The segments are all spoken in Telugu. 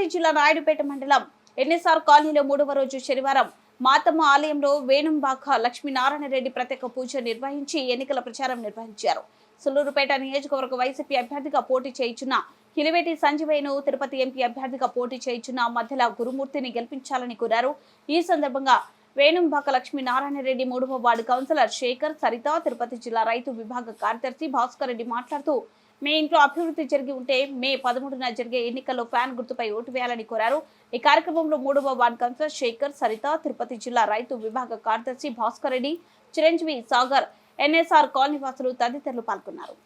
తిరుపతి జిల్లా నాయుడుపేట మండలం ఎన్ఎస్ఆర్ కాలనీలో 3వ రోజు శనివారం మాతమ్మ ఆలయంలో వేణుంబాక లక్ష్మీనారాయణ రెడ్డి ప్రత్యేక పూజ నిర్వహించి ఎన్నికల ప్రచారం నిర్వహించారు. సులూరుపేట నియోజకవర్గ వైసీపీ అభ్యర్థిగా పోటీ చేయుచున్న హిలివేటి సంజీవయ్యను తిరుపతి ఎంపీ అభ్యర్థిగా పోటీ చేయుచున్న మధ్యల గురుమూర్తిని గెలిపించాలని కోరారు. ఈ సందర్భంగా వేణుంబాక లక్ష్మీనారాయణ రెడ్డి 3వ వార్డు కౌన్సిలర్ శేఖర్, సరిత, తిరుపతి జిల్లా రైతు విభాగ కార్యదర్శి భాస్కర్ రెడ్డి మాట్లాడుతూ మీ ఇంట్లో అభివృద్ధి జరిగి ఉంటే మే 13న జరిగే ఎన్నికల్లో ఫ్యాన్ గుర్తుపై ఓటు వేయాలని కోరారు. ఈ కార్యక్రమంలో 3వ వార్డు కౌన్సిలర్ శేఖర్, సరిత, తిరుపతి జిల్లా రైతు విభాగ కార్యదర్శి భాస్కర్ రెడ్డి, చిరంజీవి, సాగర్, ఎన్ఎస్ఆర్ కాలనీ వాసులు తదితరులు పాల్గొన్నారు.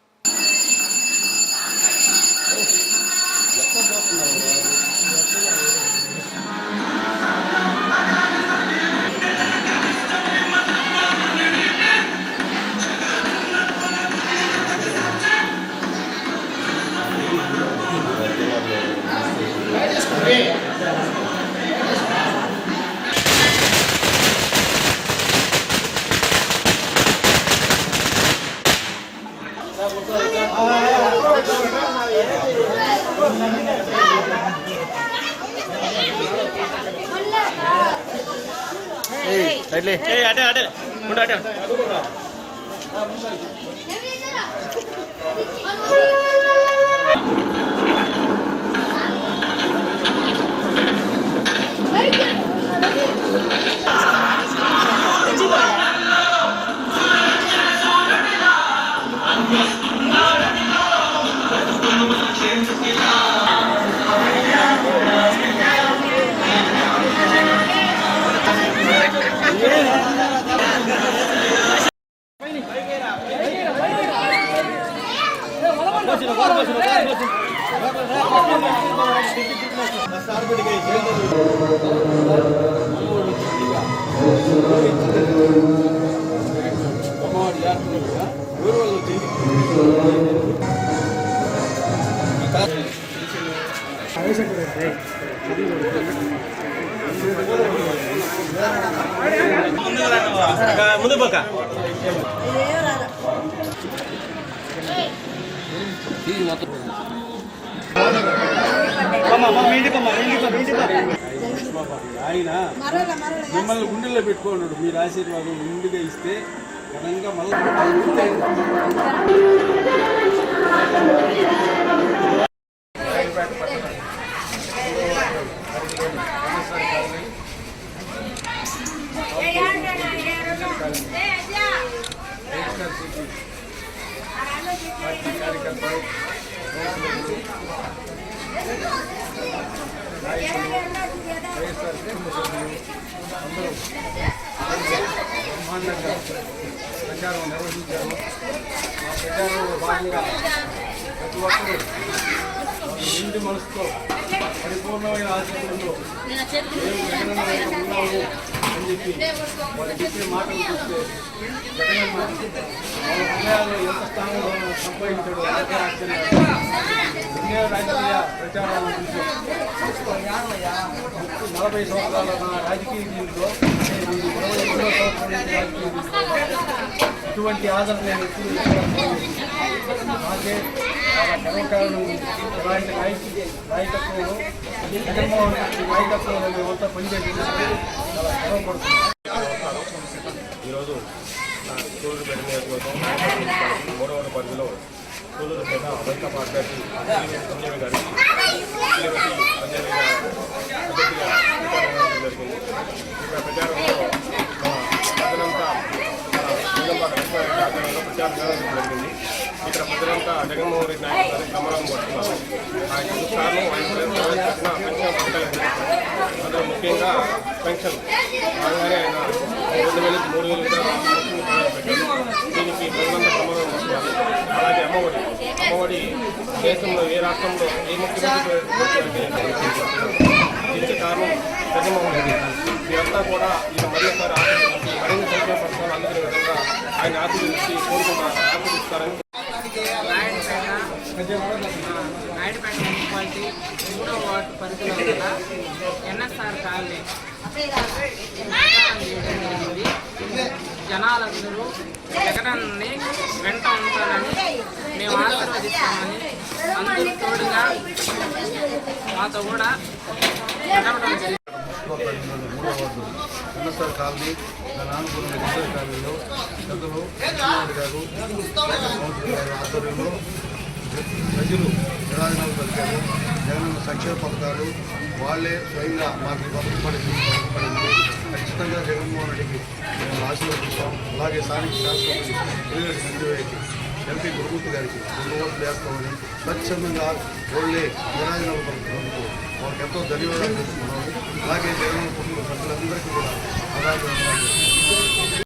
ముందు పక్క ఆయన మిమ్మల్ని గుండెల్లో పెట్టుకున్నాడు. మీరు ఆశీర్వాదం ముందుగా ఇస్తే ఘనంగా మళ్ళీ కార్యకర్తలు వైఎస్ఆర్ కుటుంబ సభ్యులు అందరూ బ్రహ్మాండంగా ప్రచారం నిర్వహించారు. ఆ ప్రచారంలో భాగంగా ప్రతి ఒక్కరూ నిండి మనసుతో పరిపూర్ణమైన ఆచరణలో మేము జగనన్న వైపు ఉన్నాము అని చెప్పి వాళ్ళు చెప్పే మాటలు చూస్తే జగనన్న వాళ్ళ హృదయాల్లో ఎంత స్థానంలో సంపాదించాడు రాజకీయ ప్రచారాలను చూసాం. 40 సంవత్సరాల నా రాజకీయ జీవితంలో 22వ సంవత్సరం రాజకీయ జీవితంలో ఇటువంటి ఆదరణ నేను ఎప్పుడు నాకే చాలా గర్వకారణం. ఇలాంటి నాయకత్వంలో జగన్మోహన్ రెడ్డి నాయకత్వంలో మేమంతా పనిచేసి చాలా గర్వపడుతున్నాం. ఈరోజు నా సూళ్ళూరుపేట నియోజకవర్గం 3వ పరిధిలో సూళ్ళూరుపేట వైకాపా అభ్యర్థి సంజయ్ గారికి సంజయ్ గారు అభ్యర్థిగా జరిగింది. ఇక్కడ ప్రచారంలో ప్రజలంతా ఆధ్వర్యంలో ప్రచారం జరిగింది. ఇక్కడ ప్రజలంతా జగన్మోహన్ రెడ్డి నాయకులు క్రమం పడుతున్నారు. ఆయన చూస్తాను ఆయన ప్రవేశపెట్టిన పెన్షన్ పథకాలు అందులో ముఖ్యంగా పెన్షన్ అలాగే ఆయన 2,000 3,000 ప్రవేశపెట్టారు. దీనికి ప్రజలంతా క్రమం పడుతున్నారు. అలాగే అమ్మఒడి దేశంలో ఏ రాష్ట్రంలో ఏ ముఖ్యమంత్రి ఇచ్చే కారణం జగన్మోహన్ రెడ్డి. ఇదంతా కూడా ఈయన మరోసారి మరిన్ని సంక్షేమ పథకాలు అందుకునే విధంగా ఆయన ఆశీర్వదించి ఆశీర్వదిస్తారని. నాయుడుపేట మున్సిపాలిటీ 3వ వార్డు పరిధిలో ఉన్న ఎన్ఎస్ఆర్ కాలనీ జనాలందరూ జగనన్నని వెంట ఉంటారని మేము ఆశీర్వదిస్తామని అందరూ తోడుగా మాతో కూడా నడవడం జరిగింది. 3వ వార్డు ఎన్ఎస్ఆర్ కాలనీ దాని ఆనుకున్న ఎన్ఎస్ఆర్ కాలనీలో పెద్దలు కృష్ణారెడ్డి గారు కౌన్సిలర్ గారి ఆధ్వర్యంలో ప్రజలు నిరాజనాలు పలికారు. జగనన్న సంక్షేమ పథకాలు వాళ్ళే స్వయంగా మాకు పథకపడింది. ఖచ్చితంగా జగన్మోహన్ రెడ్డికి మేము ఆశీర్వదిస్తాం. అలాగే స్థానిక శాసనసభ్యులు పిల్లరెడ్డి సంజీవయ్యకి, ఎంపీ గురుమూర్తి గారికి 2 ఓట్లు వేస్తామని స్వచ్ఛందంగా వాళ్ళే నిరాజనాలు పలుకుతున్నందుకు వాళ్ళకి ఎంతో ధన్యవాదాలు తెలుస్తున్నాము. అలాగే జగన్ కుటుంబ సభ్యులందరికీ కూడా